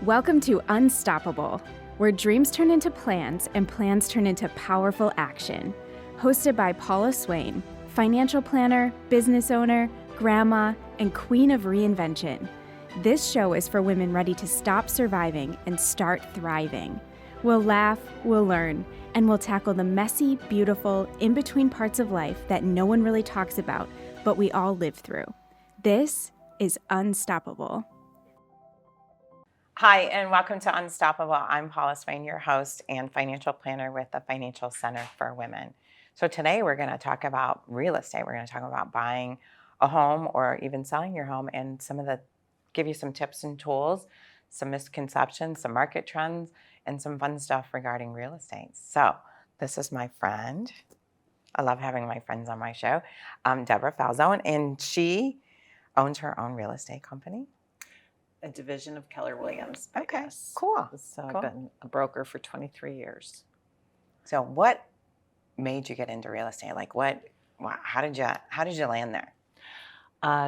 Welcome to Unstoppable, where dreams turn into plans and plans turn into powerful action. Hosted by Paula Swain, financial planner, business owner, grandma, and queen of reinvention. This show is for women ready to stop surviving and start thriving. We'll laugh, we'll learn, and we'll tackle the messy, beautiful, in-between parts of life that no one really talks about, but we all live through. This is Unstoppable. Hi, and welcome to Unstoppable. I'm Paula Swain, your host and financial planner with the Financial Center for Women. So today we're going to talk about real estate. We're going to talk about buying a home or even selling your home, and give you some tips and tools, some misconceptions, some market trends, and some fun stuff regarding real estate. So this is my friend. I love having my friends on my show, Deborah Falzone, and she owns her own real estate company. A division of Keller Williams. Okay, Yes. cool. So Cool. I've been a broker for 23 years. So what made you get into real estate? How did you land there?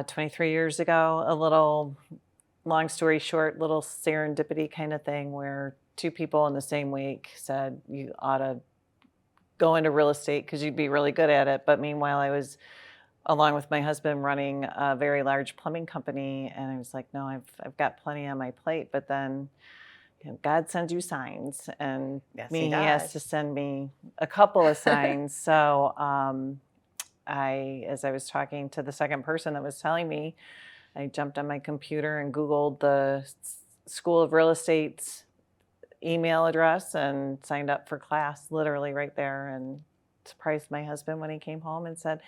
23 years ago, a little, long story short, little serendipity kind of thing where two people in the same week said you ought to go into real estate because you'd be really good at it. But meanwhile, I was, along with my husband, running a very large plumbing company, and I was like, no, I've got plenty on my plate. But then, God sends you signs, and Yes, he he has does. to send me a couple of signs. So as I was talking to the second person that was telling me, I jumped on my computer and Googled the School of Real Estate's email address and signed up for class literally right there, and surprised my husband when he came home and said,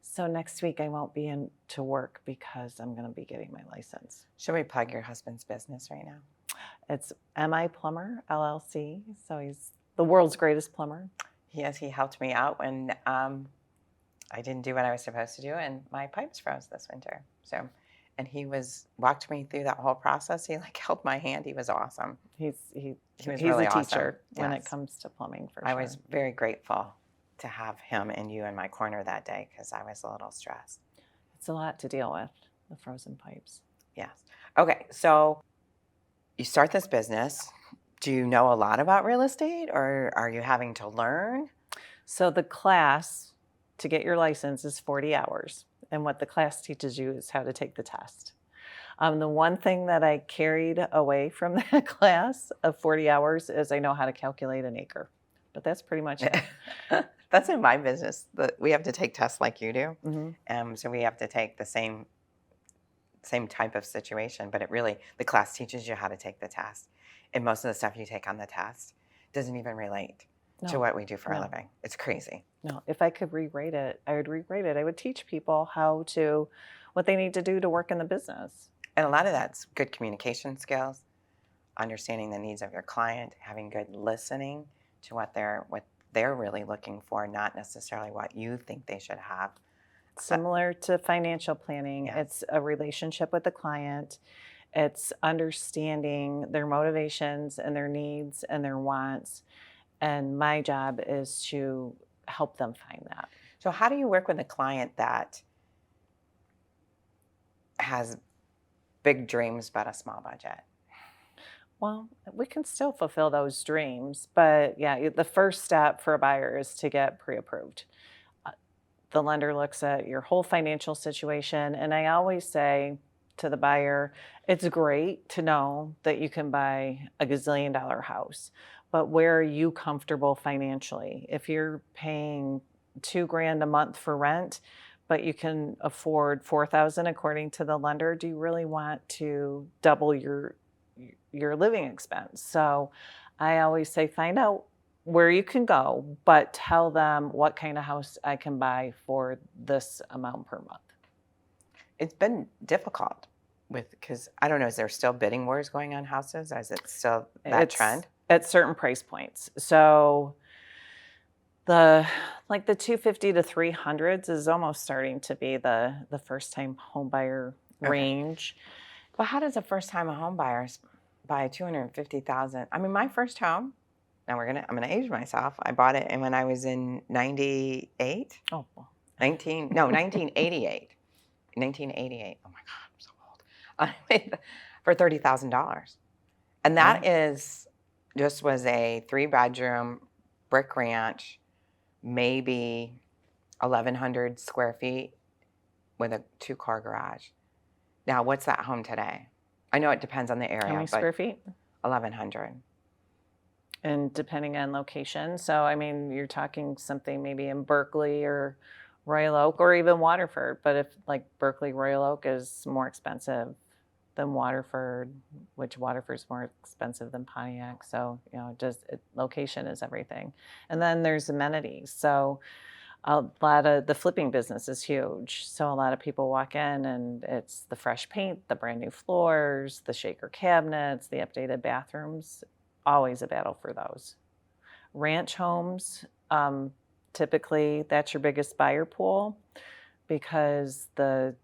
so next week I won't be in to work because I'm going to be getting my license. Should we plug your husband's business right now? It's MI Plumber, LLC. So he's the world's greatest plumber. Yes, he helped me out when I didn't do what I was supposed to do, and my pipes froze this winter. And he walked me through that whole process. He held my hand. He was awesome. He's really a awesome. teacher when it Yes. comes to plumbing, for I sure. was very grateful to have him and you in my corner that day because I was a little stressed. It's a lot to deal with, the frozen pipes. Yes. Okay, so you start this business. Do you know a lot about real estate, or are you having to learn? So the class to get your license is 40 hours. And what the class teaches you is how to take the test. The one thing that I carried away from that class of 40 hours is I know how to calculate an acre. But that's pretty much it. That's in my business. We have to take tests like you do. Mm-hmm. So we have to take the same type of situation, but the class teaches you how to take the test. And most of the stuff you take on the test doesn't even relate to what we do for a living. It's crazy. No, if I could rewrite it, I would rewrite it. I would teach people what they need to do to work in the business. And a lot of that's good communication skills, understanding the needs of your client, having good listening to what they're really looking for, not necessarily what you think they should have. Similar to financial planning, Yes. It's a relationship with the client. It's understanding their motivations and their needs and their wants. And my job is to help them find that. So how do you work with a client that has big dreams but a small budget? Well, we can still fulfill those dreams, but yeah, the first step for a buyer is to get pre-approved. The lender looks at your whole financial situation, and I always say to the buyer, it's great to know that you can buy a gazillion-dollar house, but where are you comfortable financially? If you're paying $2,000 a month for rent, but you can afford $4,000 according to the lender, do you really want to double your living expense? So I always say, find out where you can go, but tell them what kind of house I can buy for this amount per month. It's been difficult because I don't know, is there still bidding wars going on houses? Is it still that trend? At certain price points. So the 250 to 300s is almost starting to be the first time home buyer range. Well, how does a first time home buyer buy $250,000? I mean, my first home, now I'm gonna age myself. I bought it when I was in 98. Oh, well. 1988. 1988. Oh my God, I'm so old. For $30,000. And that is, just was a 3-bedroom brick ranch, maybe 1,100 square feet with a 2-car garage. Now, what's that home today? I know it depends on the area. How many square feet? 1,100. And depending on location. So, I mean, you're talking something maybe in Berkeley or Royal Oak or even Waterford. But if like Berkeley, Royal Oak is more expensive than Waterford, which Waterford's more expensive than Pontiac. So, location is everything. And then there's amenities. So a lot of the flipping business is huge. So a lot of people walk in and it's the fresh paint, the brand new floors, the shaker cabinets, the updated bathrooms. Always a battle for those. Ranch homes, typically that's your biggest buyer pool because the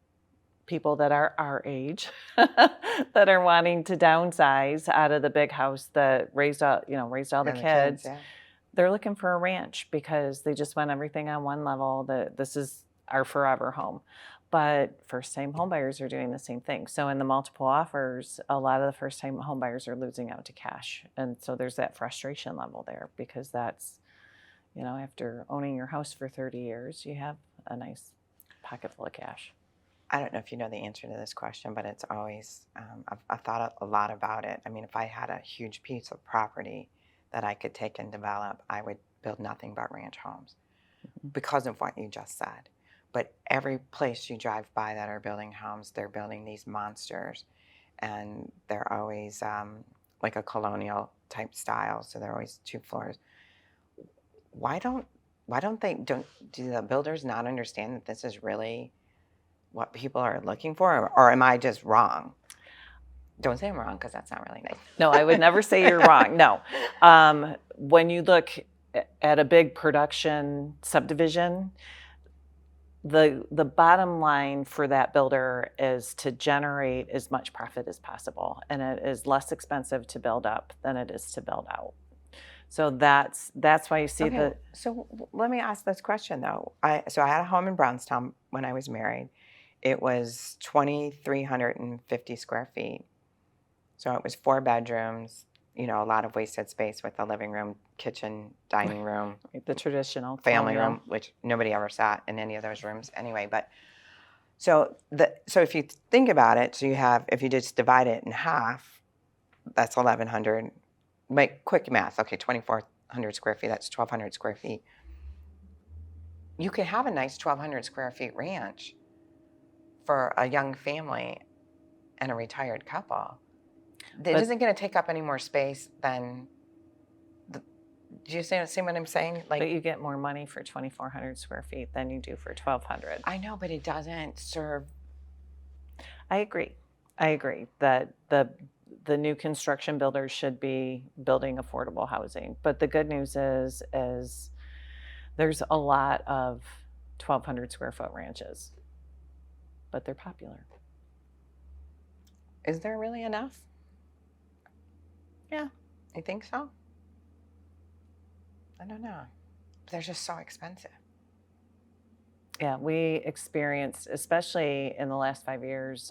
people that are our age that are wanting to downsize out of the big house that raised all the kids, they're looking for a ranch because they just want everything on one level. This is our forever home. But first-time homebuyers are doing the same thing. So in the multiple offers, a lot of the first-time homebuyers are losing out to cash. And so there's that frustration level there because that's, after owning your house for 30 years, you have a nice pocket full of cash. I don't know if you know the answer to this question, but it's always, I've thought a lot about it. I mean, if I had a huge piece of property that I could take and develop, I would build nothing but ranch homes because of what you just said. But every place you drive by that are building homes, they're building these monsters, and they're always like a colonial type style. So they're always 2 floors. Do the builders not understand that this is really what people are looking for, or am I just wrong? Don't say I'm wrong because that's not really nice. No, I would never say you're wrong. No. When you look at a big production subdivision, the bottom line for that builder is to generate as much profit as possible, and it is less expensive to build up than it is to build out. So that's why you see So let me ask this question though. I had a home in Brownstown when I was married. It was 2,350 square feet. So it was 4 bedrooms, a lot of wasted space with a living room, kitchen, dining room, the traditional family room, which nobody ever sat in any of those rooms anyway. But so if you think about it, if you just divide it in half, that's 1,100. Make quick math. Okay, 2,400 square feet. That's 1,200 square feet. You could have a nice 1,200 square feet ranch for a young family and a retired couple. It isn't going to take up any more space than do you see what I'm saying? But you get more money for 2,400 square feet than you do for 1,200. I know, but it doesn't serve. I agree that the new construction builders should be building affordable housing. But the good news is there's a lot of 1,200 square foot ranches, but they're popular. Is there really enough? Yeah. You think so? I don't know. They're just so expensive. Yeah, we experienced, especially in the last 5 years,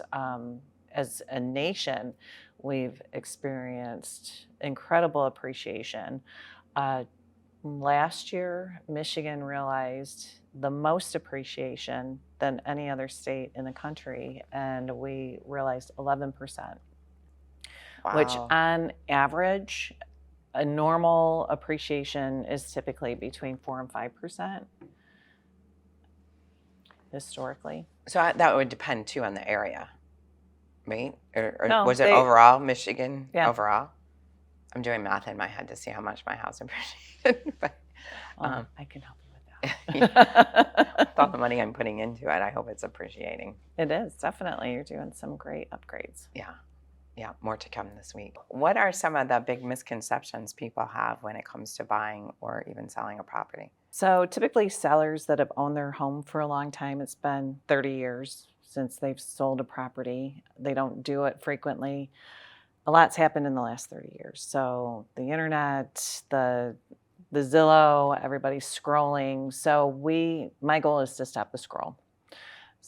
as a nation, we've experienced incredible appreciation. Last year, Michigan realized the most appreciation than any other state in the country, and we realized 11%, Wow. which on average, a normal appreciation is typically between 4 and 5% historically. So that would depend too on the area, right? Or No, was it overall, Michigan? Yeah. Overall? I'm doing math in my head to see how much my house appreciated. But, I can help you with that. with all the money I'm putting into it, I hope it's appreciating. It is, definitely. You're doing some great upgrades. Yeah, more to come this week. What are some of the big misconceptions people have when it comes to buying or even selling a property? So typically sellers that have owned their home for a long time, it's been 30 years since they've sold a property. They don't do it frequently. A lot's happened in the last 30 years. So the internet, the Zillow, everybody's scrolling. So my goal is to stop the scroll.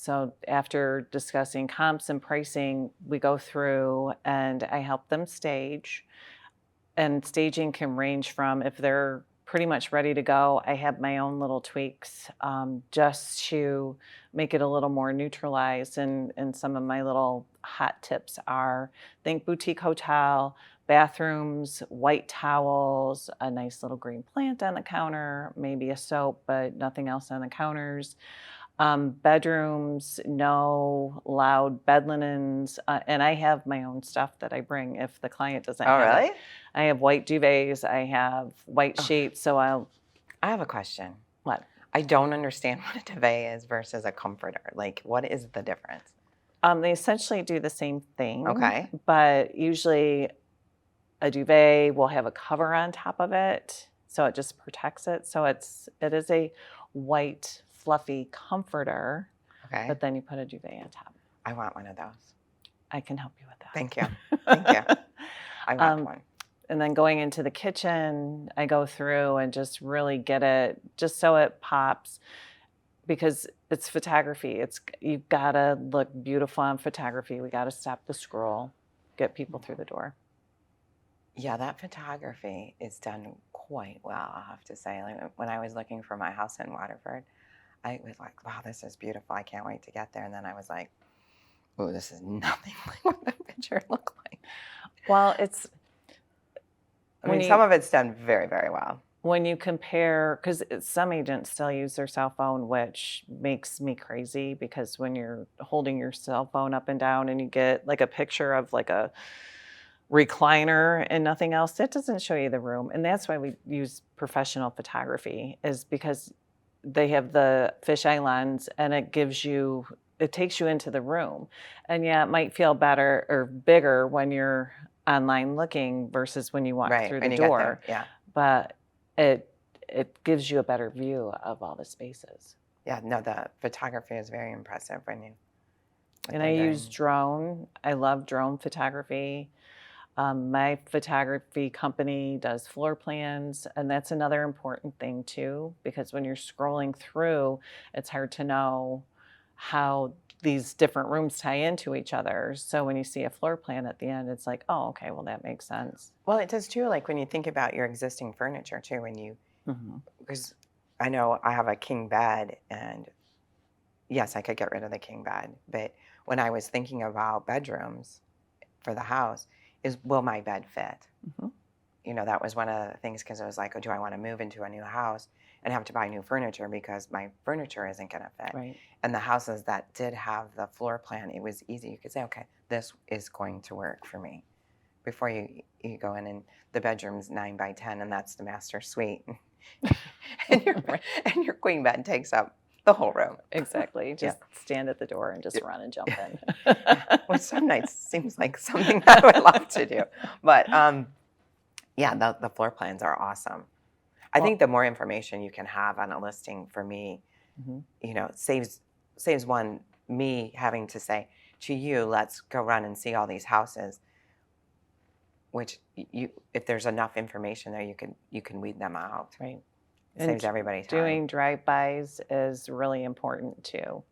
So after discussing comps and pricing, we go through and I help them stage. And staging can range from, if they're pretty much ready to go, I have my own little tweaks just to make it a little more neutralized. And some of my little hot tips are, think boutique hotel, bathrooms, white towels, a nice little green plant on the counter, maybe a soap, but nothing else on the counters. Bedrooms, no loud bed linens, and I have my own stuff that I bring if the client doesn't Oh, have really? it. I have white duvets, I have white sheets, so I have a question. what? I don't understand what a duvet is versus a comforter. Like, what is the difference? They essentially do the same thing. Okay. But usually a duvet will have a cover on top of it, so it just protects it. So it is a white fluffy comforter, Okay. but then you put a duvet on top. I want one of those. I can help you with that. Thank you. Thank you. I want one. And then going into the kitchen, I go through and just really get it just so it pops, because it's photography. You've got to look beautiful on photography. We got to stop the scroll, get people through the door. Yeah, that photography is done quite well, I'll have to say. Like, when I was looking for my house in Waterford, I was like, wow, this is beautiful. I can't wait to get there. And then I was like, oh, this is nothing like what the picture looked like. Well, some of it's done very, very well. When you compare, because some agents still use their cell phone, which makes me crazy, because when you're holding your cell phone up and down and you get like a picture of like a recliner and nothing else, that doesn't show you the room. And that's why we use professional photography, is because they have the fisheye lens and it takes you into the room. And yeah, it might feel better or bigger when you're online looking versus when you walk through the door. Yeah. But it gives you a better view of all the spaces. Yeah, no, the photography is very impressive when you. And I use drone. I love drone photography. My photography company does floor plans, and that's another important thing too, because when you're scrolling through, it's hard to know how these different rooms tie into each other. So when you see a floor plan at the end, it's like, oh, okay, well, that makes sense. Well, it does too, like when you think about your existing furniture too, because I know I have a king bed, and yes, I could get rid of the king bed, but when I was thinking about bedrooms for the house, will my bed fit? That was one of the things, because I was like, oh, do I want to move into a new house and have to buy new furniture because my furniture isn't going to fit? Right. And the houses that did have the floor plan, it was easy. You could say, okay, this is going to work for me. Before you go in, and the bedroom's 9 by 10, and that's the master suite. and your queen bed takes up the whole room. Exactly. Just stand at the door and just run and jump in. Which some nights seems like something that I would love to do. But yeah, the floor plans are awesome. I think the more information you can have on a listing, for me, saves me having to say to you, let's go run and see all these houses. Which if there's enough information there, you can weed them out. Right. It saves everybody time. Doing drive-bys is really important too,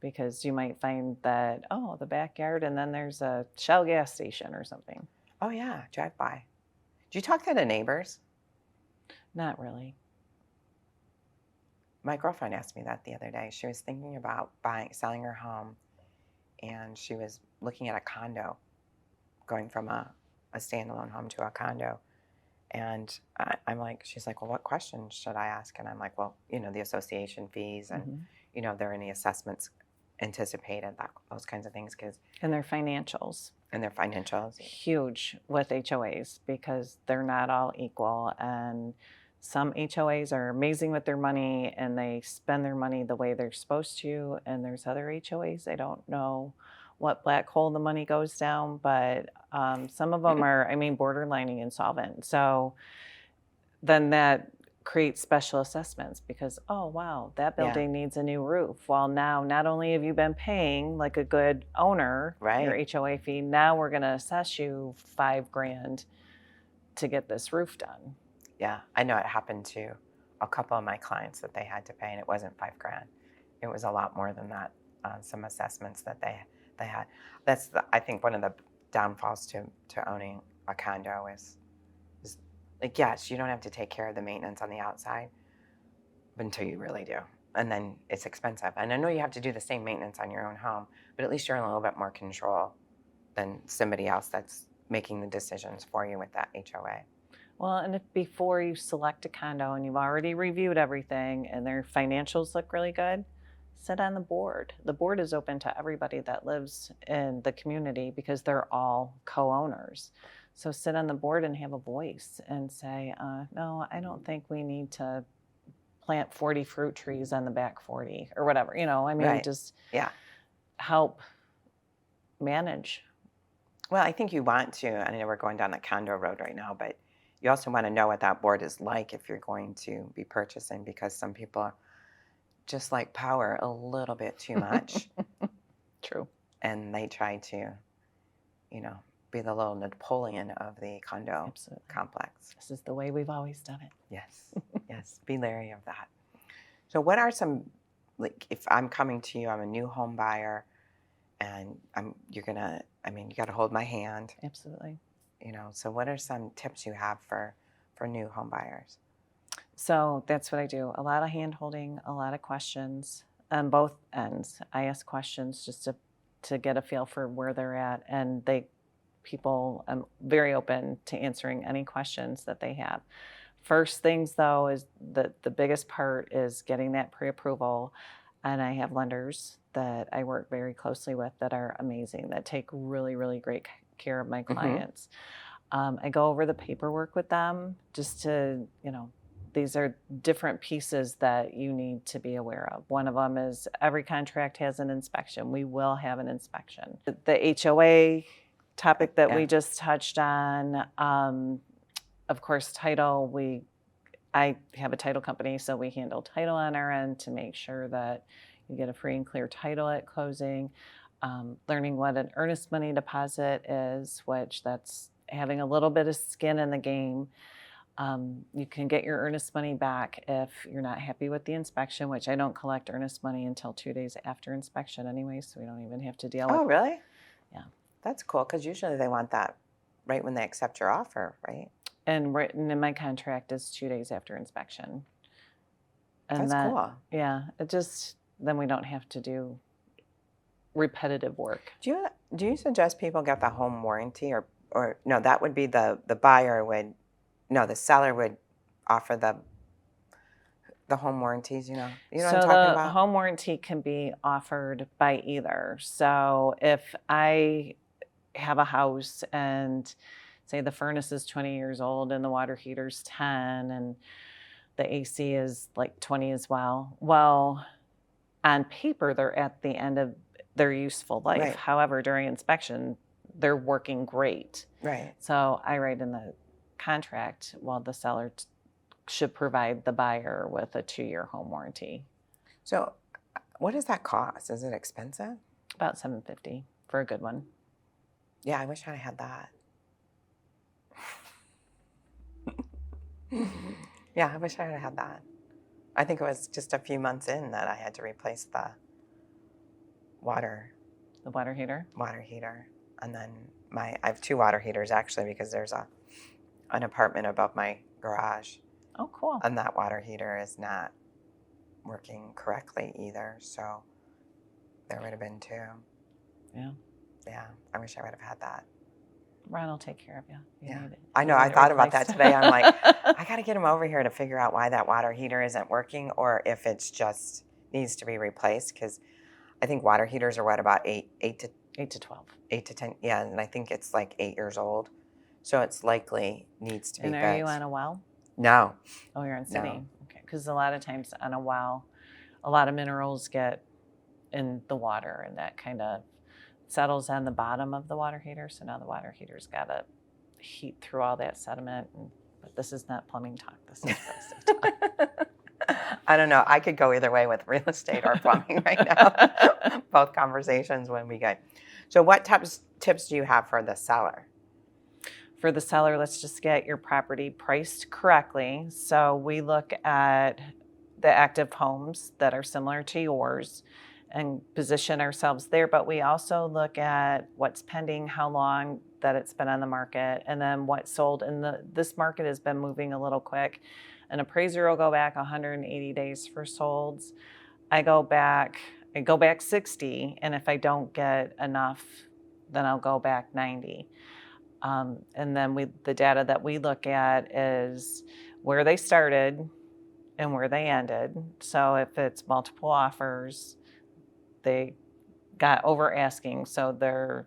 because you might find that, oh, the backyard, and then there's a Shell gas station or something. Oh yeah, drive by. Do you talk to the neighbors? Not really. My girlfriend asked me that the other day. She was thinking about selling her home, and she was looking at a condo, going from a standalone home to a condo. And I'm like, she's like, well, what questions should I ask? And I'm like, well, the association fees, and are there any assessments anticipated, those kinds of things, and their financials. Huge with HOAs, because they're not all equal, and some HOAs are amazing with their money and they spend their money the way they're supposed to, and there's other HOAs, they don't know what black hole the money goes down, but some of them are, borderlining insolvent. So then that create special assessments, because, oh, wow, that building needs a new roof. Well, now not only have you been paying like a good owner, your HOA fee, now we're going to assess you $5,000 to get this roof done. Yeah, I know it happened to a couple of my clients that they had to pay, and it wasn't $5,000. It was a lot more than that. some assessments that they had. That's I think one of the downfalls to owning a condo is like, yes, you don't have to take care of the maintenance on the outside until you really do. And then it's expensive. And I know you have to do the same maintenance on your own home, but at least you're in a little bit more control than somebody else that's making the decisions for you with that HOA. Well, and if before you select a condo and you've already reviewed everything and their financials look really good, sit on the board. The board is open to everybody that lives in the community because they're all co-owners. So sit on the board and have a voice and say, no, I don't think we need to plant 40 fruit trees on the back 40 or whatever, I mean, Right. just Yeah. help manage. Well, I think you want to, I know we're going down the condo road right now, but you also want to know what that board is like if you're going to be purchasing, because some people just like power a little bit too much. True. And they try to, be the little Napoleon of the condo Absolutely. complex. This is the way we've always done it. Yes, yes, be leery of that. So what are some, like if I'm coming to you, I'm a new home buyer, and you got to hold my hand, Absolutely. so what are some tips you have for new home buyers? So that's what I do. A lot of hand holding, a lot of questions on both ends. I ask questions just to get a feel for where they're at, and people, I'm very open to answering any questions that they have. First things though is the biggest part is getting that pre-approval, and I have lenders that I work very closely with that are amazing, that take really, really great care of my clients. I go over the paperwork with them just to, these are different pieces that you need to be aware of. One of them is every contract has an inspection. We will have an inspection. The HOA topic that we just touched on, of course, title, I have a title company, so we handle title on our end to make sure that you get a free and clear title at closing. Learning what an earnest money deposit is, which that's having a little bit of skin in the game. You can get your earnest money back if you're not happy with the inspection, which I don't collect earnest money until 2 days after inspection anyway, so we don't even have to deal with. Oh, really? Yeah. That's cool, because usually they want that right when they accept your offer, right? And written in my contract is 2 days after inspection. And That's cool. Yeah, then we don't have to do repetitive work. Do you suggest people get the home warranty, or no? That would be the buyer would, no, the seller would offer the home warranties. You know what I'm talking about? The home warranty can be offered by either. So if I have a house and say the furnace is 20 years old and the water heater's 10 and the AC is like 20 as well. Well, on paper, they're at the end of their useful life. Right. However, during inspection, they're working great. Right. So I write in the contract, the seller should provide the buyer with a 2-year home warranty. So what does that cost? Is it expensive? About $750 for a good one. Yeah, I wish I had that. Yeah, I wish I had had that. I think it was just a few months in that I had to replace the water heater. And then I have 2 water heaters actually, because there's an apartment above my garage. Oh, cool. And that water heater is not working correctly either. So there would have been 2. Yeah. Yeah, I wish I would have had that. Ron will take care of you. Yeah, I know. I thought about that today. I'm like, I got to get him over here to figure out why that water heater isn't working, or if it's just needs to be replaced. Because I think water heaters are about 8 to 12, 8 to 10. Yeah, and I think it's like 8 years old, so it's likely needs to be fixed. And are you on a well? No. Oh, you're on city. No. Okay, because a lot of times on a well, a lot of minerals get in the water, and that kind of settles on the bottom of the water heater. So now the water heater's got to heat through all that sediment. But this is not plumbing talk. This is real estate talk. I don't know. I could go either way with real estate or plumbing right now. Both conversations when we get. So what tips do you have for the seller? For the seller, let's just get your property priced correctly. So we look at the active homes that are similar to yours and position ourselves there. But we also look at what's pending, how long that it's been on the market, and then what sold. And this market has been moving a little quick. An appraiser will go back 180 days for solds. I go back 60, and if I don't get enough, then I'll go back 90. And then the data that we look at is where they started and where they ended. So if it's multiple offers, they got over asking, so their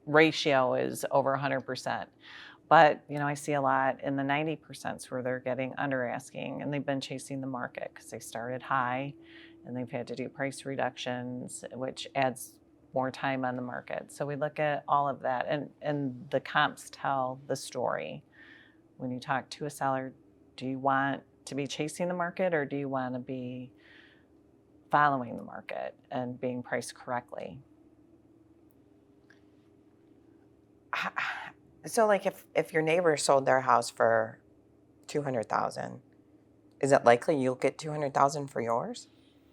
ratio is over 100%. But, I see a lot in the 90% where they're getting under asking, and they've been chasing the market because they started high and they've had to do price reductions, which adds more time on the market. So we look at all of that, and the comps tell the story. When you talk to a seller, do you want to be chasing the market, or do you want to be following the market and being priced correctly? So like if your neighbor sold their house for $200,000, is it likely you'll get $200,000 for yours?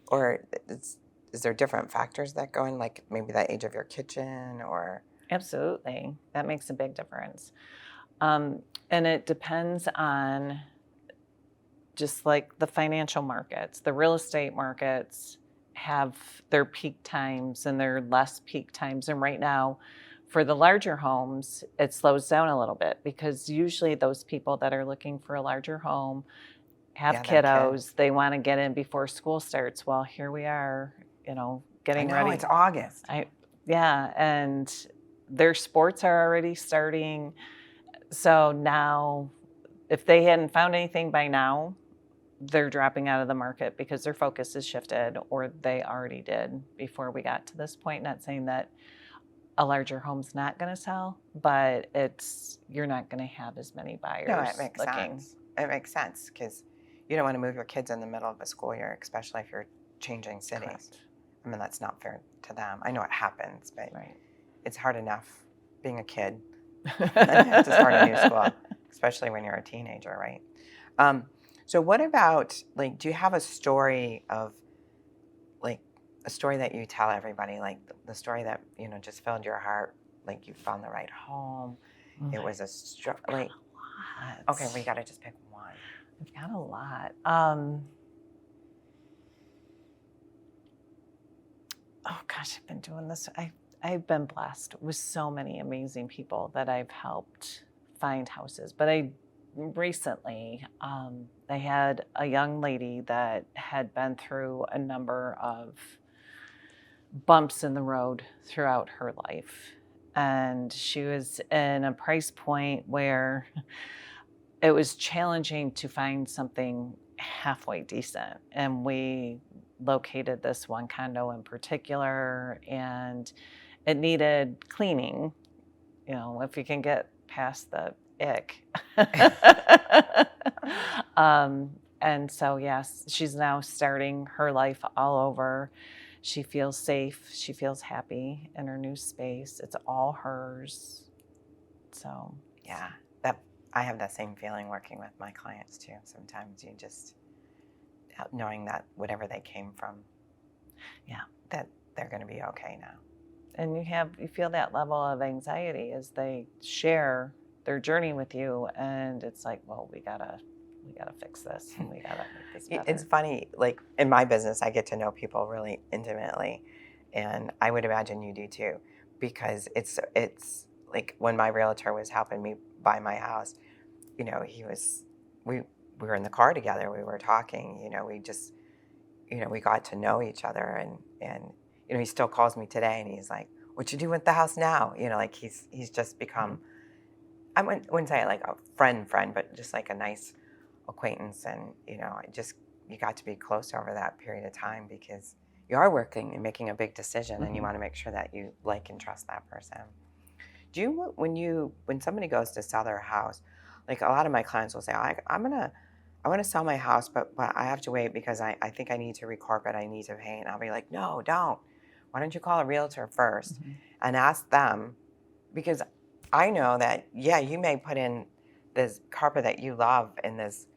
Or is there different factors that go in, like maybe the age of your kitchen or? Absolutely. That makes a big difference. And it depends on just like the financial markets. The real estate markets have their peak times and their less peak times. And right now, for the larger homes, it slows down a little bit because usually those people that are looking for a larger home have kiddos. They want to get in before school starts. Well, here we are, getting ready. It's August. And their sports are already starting. So now, if they hadn't found anything by now, they're dropping out of the market because their focus is shifted, or they already did before we got to this point. Not saying that a larger home's not going to sell, but you're not going to have as many buyers. No, it makes sense. It makes sense because you don't want to move your kids in the middle of a school year, especially if you're changing cities. Correct. I mean, that's not fair to them. I know it happens, but Right. It's hard enough being a kid to start a new school, especially when you're a teenager, right? So what about, like, do you have a story of, like, a story that you tell everybody, like the story that, just filled your heart, like you found the right home, it was a like, okay, we got to just pick one. I've got a lot. Oh gosh, I've been doing this. I've been blessed with so many amazing people that I've helped find houses. But recently, I had a young lady that had been through a number of bumps in the road throughout her life. And she was in a price point where it was challenging to find something halfway decent. And we located this one condo in particular, and it needed cleaning, if you can get past the ick. And so, yes, she's now starting her life all over. She feels safe. She feels happy in her new space. It's all hers. So, yeah, I have that same feeling working with my clients too. Sometimes you just, knowing that whatever they came from, that they're going to be okay now. And you feel that level of anxiety as they share their journey with you, and it's like, well, we gotta fix this, and we gotta make this better. It's funny, like in my business, I get to know people really intimately, and I would imagine you do too, because it's like when my realtor was helping me buy my house, we were in the car together, we were talking, we just, we got to know each other, and he still calls me today, and he's like, "What you do with the house now?" Like he's just become, I wouldn't say like a friend, but just like a nice acquaintance, and you got to be close over that period of time because you are working and making a big decision, and you want to make sure that you like and trust that person. Do you, when somebody goes to sell their house, like a lot of my clients will say, I want to sell my house, but I have to wait because I think I need to recarpet, I need to paint. I'll be like, no, don't. Why don't you call a realtor first and ask them? Because I know that, you may put in this carpet that you love in this,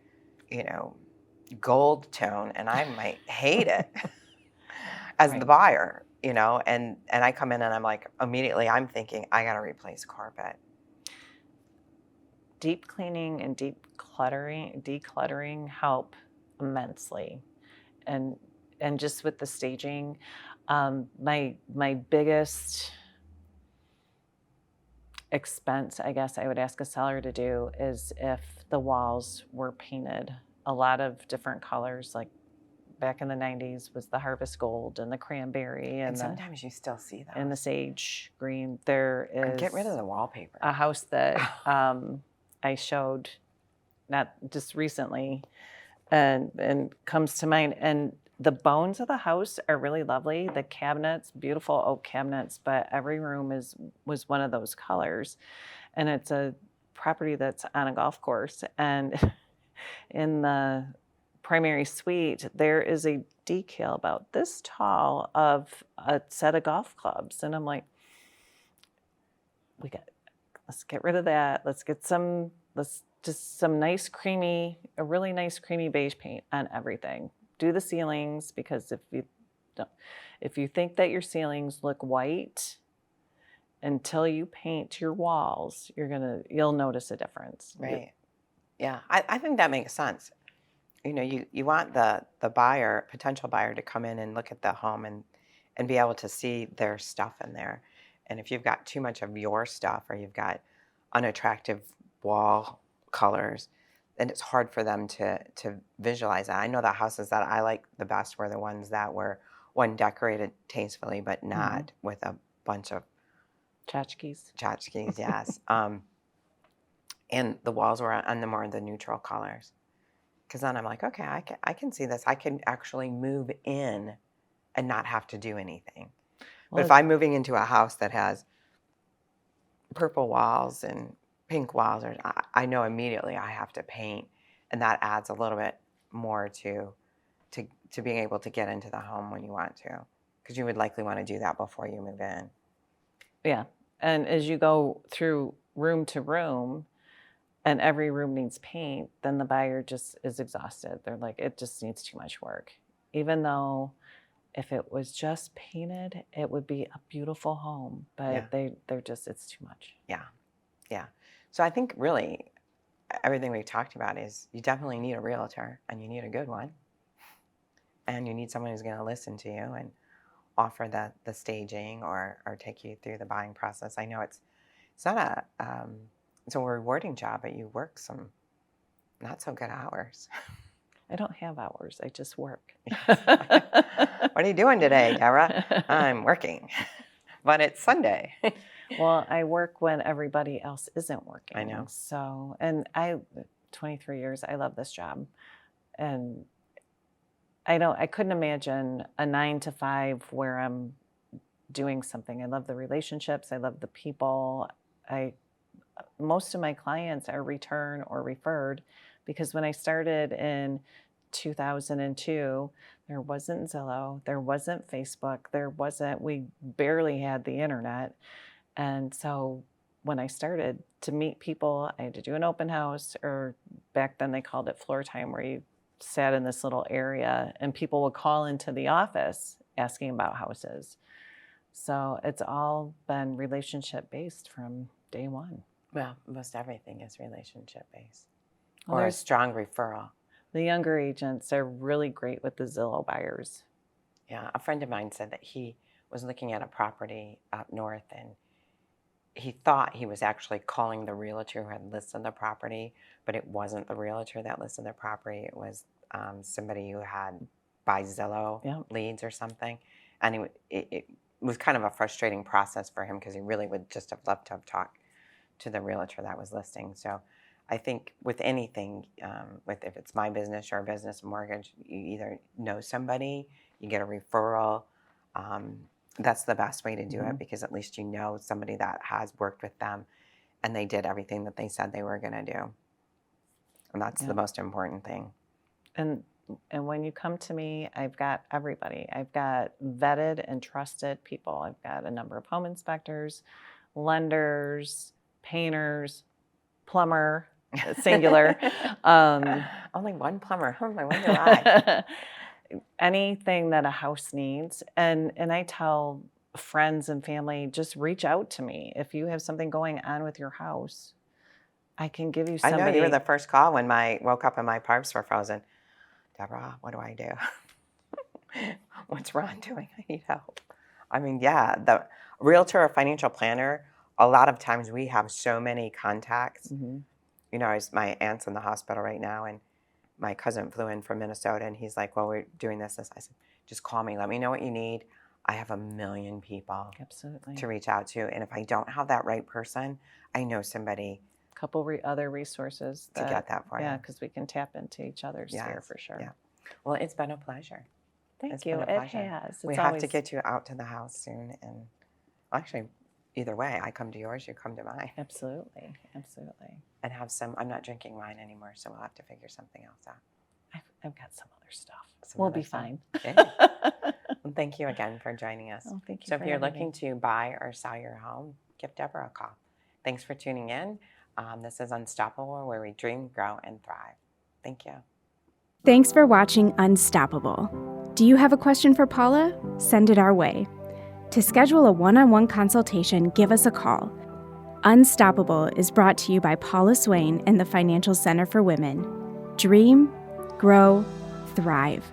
gold tone, and I might hate it. as the Right. buyer, and I come in and I'm like, immediately I'm thinking, I got to replace carpet. Deep cleaning and decluttering help immensely. And just with the staging, my biggest expense, I guess I would ask a seller to do, is if the walls were painted a lot of different colors, like back in the 90s was the harvest gold and the cranberry And sometimes you still see and the those. sage green. There And is get rid of the wallpaper. a house that I showed not just recently and comes to mind. And the bones of the house are really lovely. The cabinets, beautiful oak cabinets, but every room was one of those colors. And it's a property that's on a golf course. And in the primary suite, there is a decal about this tall of a set of golf clubs. And I'm like, let's get rid of that. Let's just some nice creamy, a really nice creamy beige paint on everything. Do the ceilings, because if you think that your ceilings look white until you paint your walls, you'll notice a difference. Right. Yeah, I think that makes sense. You want the potential buyer to come in and look at the home and be able to see their stuff in there. And if you've got too much of your stuff or you've got unattractive wall colors, then it's hard for them to visualize that. I know the houses that I like the best were the ones that were decorated tastefully, but not with a bunch of Tchotchkes. Yes. And the walls were on the neutral colors. Because then I'm like, okay, I can see this. I can actually move in and not have to do anything. But if I'm moving into a house that has purple walls and pink walls, I know immediately I have to paint, and that adds a little bit more to being able to get into the home when you want to, because you would likely want to do that before you move in. Yeah, and as you go through room to room, and every room needs paint, then the buyer just is exhausted. They're like, it just needs too much work. Even though if it was just painted, it would be a beautiful home, but they're just, it's too much. Yeah. Yeah. So I think really everything we've talked about is you definitely need a realtor, and you need a good one. And you need someone who's going to listen to you and offer the staging or take you through the buying process. I know it's not it's a rewarding job, but you work some not so good hours. I don't have hours. I just work. What are you doing today, Deborah? I'm working, but it's Sunday. Well, I work when everybody else isn't working. I know. So, and 23 years, I love this job. And I couldn't imagine a 9 to 5 where I'm doing something. I love the relationships. I love the people. Most of my clients are return or referred, because when I started in 2002, there wasn't Zillow, there wasn't Facebook, we barely had the internet. And so when I started to meet people, I had to do an open house, or back then they called it floor time, where you sat in this little area and people would call into the office asking about houses. So it's all been relationship based from day one. Well, most everything is relationship based, Well, or a strong referral. The younger agents are really great with the Zillow buyers. Yeah, a friend of mine said that he was looking at a property up north, and he thought he was actually calling the realtor who had listed the property, but it wasn't the realtor that listed the property. It was somebody who had by Zillow leads or something. And it was kind of a frustrating process for him, because he really would just have loved to have talked to the realtor that was listing. So I think with anything, if it's my business or a business mortgage, you either know somebody, you get a referral. That's the best way to do it, because at least you know somebody that has worked with them and they did everything that they said they were going to do. And that's the most important thing. And when you come to me, I've got everybody. I've got vetted and trusted people. I've got a number of home inspectors, lenders, painters, plumber, singular. Only one plumber. I wonder why. anything that a house needs. And I tell friends and family, just reach out to me. If you have something going on with your house, I can give you I somebody. know you were the first call when I woke up and my pipes were frozen. Deborah, what do I do? What's Ron doing? I need help. I mean, yeah, the realtor or financial planner, a lot of times we have so many contacts. Mhm. You know, my aunt's in the hospital right now, and my cousin flew in from Minnesota, and he's like, well, we're doing this. I said, just call me. Let me know what you need. I have a million people Absolutely. to reach out to. And if I don't have that right person, I know somebody Couple other resources to get that for you. Yeah, because we can tap into each other's here Yes, for sure. yeah. Well, it's been a pleasure. Thank It's you. been a It pleasure. has. We It's have always, to get you out to the house soon. And actually, either way, I come to yours, you come to mine. Absolutely. Absolutely. And have some, I'm not drinking wine anymore, so we'll have to figure something else out. I've got some other stuff. Some We'll other be stuff. fine. Yeah. Well, thank you again for joining us. Oh, thank you. So if for you're having me. looking to buy or sell your home, give Deborah a call. Thanks for tuning in. This is Unstoppable, where we dream, grow, and thrive. Thank you. Thanks for watching Unstoppable. Do you have a question for Paula? Send it our way. To schedule a one-on-one consultation, give us a call. Unstoppable is brought to you by Paula Swain and the Financial Center for Women. Dream, grow, thrive.